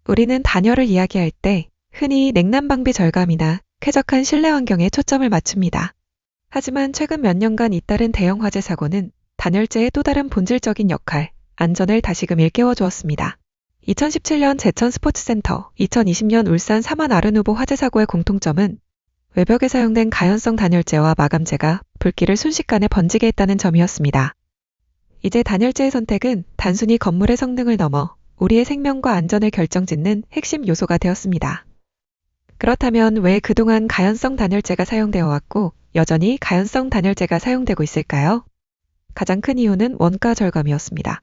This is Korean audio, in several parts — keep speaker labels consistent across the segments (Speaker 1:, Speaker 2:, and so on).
Speaker 1: 우리는 단열을 이야기할 때 흔히 냉난방비 절감이나 쾌적한 실내 환경에 초점을 맞춥니다. 하지만 최근 몇 년간 잇따른 대형 화재 사고는 단열재의 또 다른 본질적인 역할, 안전을 다시금 일깨워 주었습니다. 2017년 제천 스포츠센터, 2020년 울산 사만 아르누보 화재 사고의 공통점은 외벽에 사용된 가연성 단열재와 마감재가 불길을 순식간에 번지게 했다는 점이었습니다. 이제 단열재의 선택은 단순히 건물의 성능을 넘어 우리의 생명과 안전을 결정짓는 핵심 요소가 되었습니다. 그렇다면 왜 그동안 가연성 단열재가 사용되어 왔고 여전히 가연성 단열재가 사용되고 있을까요? 가장 큰 이유는 원가 절감이었습니다.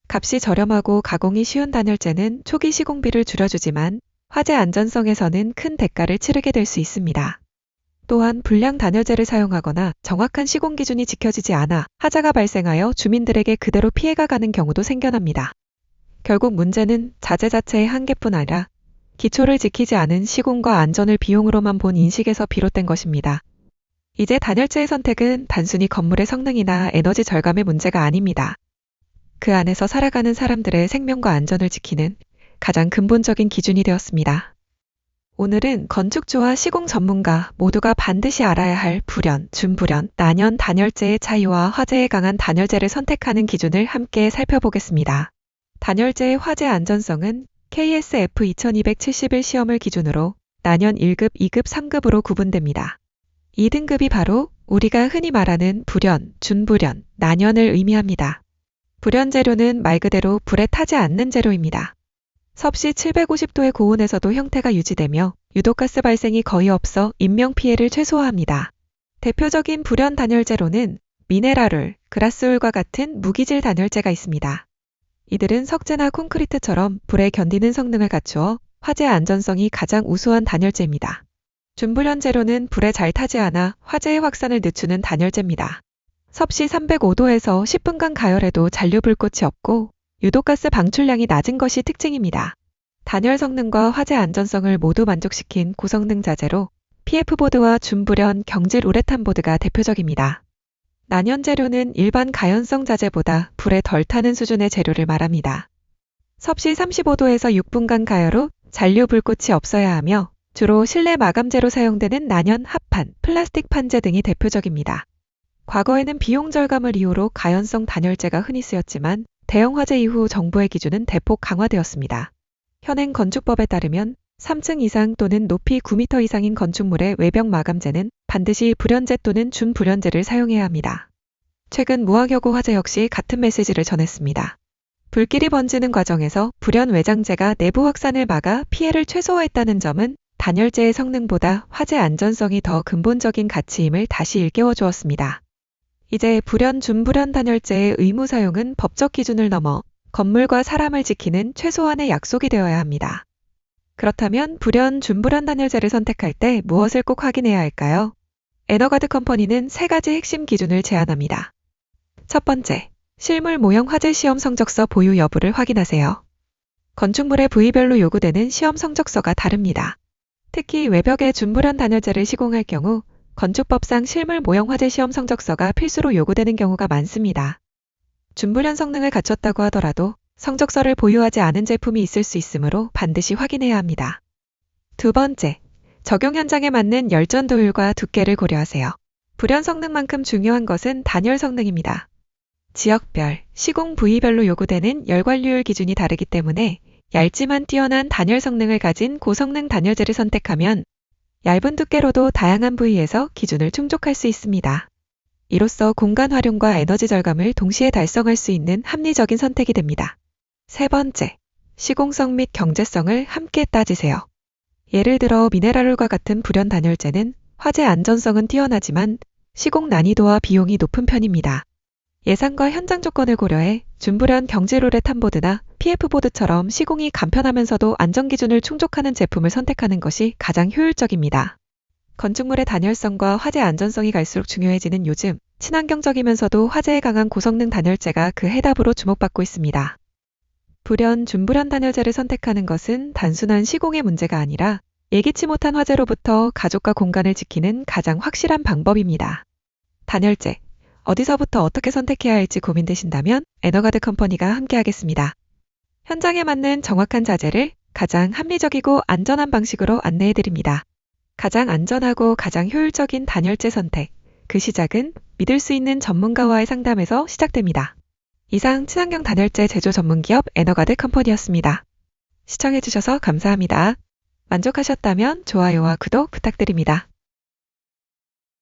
Speaker 1: 값이 저렴하고 가공이 쉬운 단열재는 초기 시공비를 줄여주지만 화재 안전성에서는 큰 대가를 치르게 될 수 있습니다. 또한 불량 단열재를 사용하거나 정확한 시공 기준이 지켜지지 않아 화재가 발생하여 주민들에게 그대로 피해가 가는 경우도 생겨납니다. 결국 문제는 자재 자체의 한계뿐 아니라 기초를 지키지 않은 시공과 안전을 비용으로만 본 인식에서 비롯된 것입니다. 이제 단열재의 선택은 단순히 건물의 성능이나 에너지 절감의 문제가 아닙니다. 그 안에서 살아가는 사람들의 생명과 안전을 지키는 가장 근본적인 기준이 되었습니다. 오늘은 건축주와 시공 전문가 모두가 반드시 알아야 할 불연, 준불연, 난연 단열재의 차이와 화재에 강한 단열재를 선택하는 기준을 함께 살펴보겠습니다. 단열재의 화재 안전성은 KSF 2271 시험을 기준으로 난연 1급, 2급, 3급으로 구분됩니다. 이 등급이 바로 우리가 흔히 말하는 불연, 준불연, 난연을 의미합니다. 불연 재료는 말 그대로 불에 타지 않는 재료입니다. 섭씨 750도의 고온에서도 형태가 유지되며 유독가스 발생이 거의 없어 인명피해를 최소화합니다. 대표적인 불연 단열재로는 미네랄울, 그라스울과 같은 무기질 단열재가 있습니다. 이들은 석재나 콘크리트처럼 불에 견디는 성능을 갖추어 화재 안전성이 가장 우수한 단열재입니다. 준불연 재료는 불에 잘 타지 않아 화재의 확산을 늦추는 단열재입니다. 섭씨 305도에서 10분간 가열해도 잔류불꽃이 없고 유독가스 방출량이 낮은 것이 특징입니다. 단열 성능과 화재 안전성을 모두 만족시킨 고성능 자재로 PF보드와 준불연 경질 우레탄보드가 대표적입니다. 난연 재료는 일반 가연성 자재보다 불에 덜 타는 수준의 재료를 말합니다. 섭씨 35도에서 6분간 가열 후 잔류 불꽃이 없어야 하며 주로 실내 마감재로 사용되는 난연 합판, 플라스틱 판재 등이 대표적입니다. 과거에는 비용 절감을 이유로 가연성 단열재가 흔히 쓰였지만 대형 화재 이후 정부의 기준은 대폭 강화되었습니다. 현행 건축법에 따르면 3층 이상 또는 높이 9m 이상인 건축물의 외벽 마감재는 반드시 불연재 또는 준불연재를 사용해야 합니다. 최근 무학여고 화재 역시 같은 메시지를 전했습니다. 불길이 번지는 과정에서 불연 외장재가 내부 확산을 막아 피해를 최소화했다는 점은 단열재의 성능보다 화재 안전성이 더 근본적인 가치임을 다시 일깨워 주었습니다. 이제 불연, 준불연 단열재의 의무 사용은 법적 기준을 넘어 건물과 사람을 지키는 최소한의 약속이 되어야 합니다. 그렇다면 불연, 준불연 단열재를 선택할 때 무엇을 꼭 확인해야 할까요? 에너가드 컴퍼니는 3가지 핵심 기준을 제안합니다. 첫 번째, 실물 모형 화재 시험 성적서 보유 여부를 확인하세요. 건축물의 부위별로 요구되는 시험 성적서가 다릅니다. 특히 외벽에 준불연 단열재를 시공할 경우 건축법상 실물 모형 화재 시험 성적서가 필수로 요구되는 경우가 많습니다. 준불연 성능을 갖췄다고 하더라도 성적서를 보유하지 않은 제품이 있을 수 있으므로 반드시 확인해야 합니다. 두 번째, 적용 현장에 맞는 열전 도율과 두께를 고려하세요. 불연 성능만큼 중요한 것은 단열 성능입니다. 지역별, 시공 부위별로 요구되는 열 관리율 기준이 다르기 때문에 얇지만 뛰어난 단열 성능을 가진 고성능 단열재를 선택하면 얇은 두께로도 다양한 부위에서 기준을 충족할 수 있습니다. 이로써 공간 활용과 에너지 절감을 동시에 달성할 수 있는 합리적인 선택이 됩니다. 세 번째, 시공성 및 경제성을 함께 따지세요. 예를 들어 미네랄울과 같은 불연 단열재는 화재 안전성은 뛰어나지만 시공 난이도와 비용이 높은 편입니다. 예산과 현장 조건을 고려해 준불연 경질우레탄보드나 PF보드처럼 시공이 간편하면서도 안전기준을 충족하는 제품을 선택하는 것이 가장 효율적입니다. 건축물의 단열성과 화재 안전성이 갈수록 중요해지는 요즘, 친환경적이면서도 화재에 강한 고성능 단열재가 그 해답으로 주목받고 있습니다. 불연, 준불연 단열재를 선택하는 것은 단순한 시공의 문제가 아니라 예기치 못한 화재로부터 가족과 공간을 지키는 가장 확실한 방법입니다. 단열재, 어디서부터 어떻게 선택해야 할지 고민되신다면 에너가드 컴퍼니가 함께하겠습니다. 현장에 맞는 정확한 자재를 가장 합리적이고 안전한 방식으로 안내해드립니다. 가장 안전하고 가장 효율적인 단열재 선택. 그 시작은 믿을 수 있는 전문가와의 상담에서 시작됩니다. 이상 친환경 단열재 제조 전문기업 에너가드 컴퍼니였습니다. 시청해주셔서 감사합니다. 만족하셨다면 좋아요와 구독 부탁드립니다.